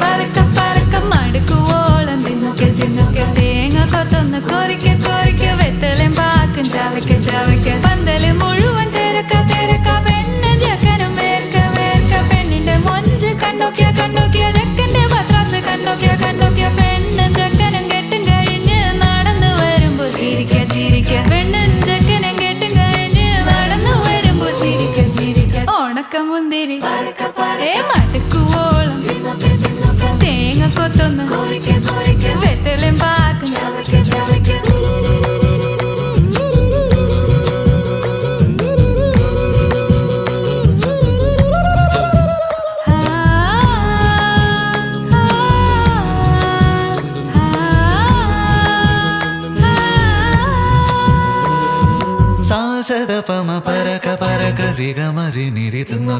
പറക്ക പറക്ക മടുക്കുവോളം തിന്നുക്കെ തിന്നുക്കെ തേങ്ങ കൊത്തൊന്ന് കൊറിക്ക കൊറിക്ക വെത്തലും പാക്കും ചവയ്ക്ക ചവയ്ക്ക പന്തല് മുഴുവൻ തിരക്ക തിരക്ക പെണ്ണ് ജക്കനും വേർക്ക വേർക്ക പെണ്ണിന്റെ മൊഞ്ച് കണ്ടോക്കിയ കണ്ടോക്കിയ ജക്കന്റെ പത്രാസ് കണ്ടോക്കിയ കണ്ടോക്കിയ പെണ്ണും ജക്കനും കെട്ടും കഴിഞ്ഞ് നടന്നു വരുമ്പോ ചിരിക്ക ചിരിക്ക പെണ്ണും ജക്കനും കെട്ടും കഴിഞ്ഞ് നടന്നു വരുമ്പോ ചിരിക്ക ചിരിക്ക ഉണക്കമുന്തിരി മടുക്കുവോളം തേങ്ങ കൊത്തൊന്ന് വെത്തലും പാക്കും സാസദ പമ പരക പരക രിഗമരി നിരി തിന്നു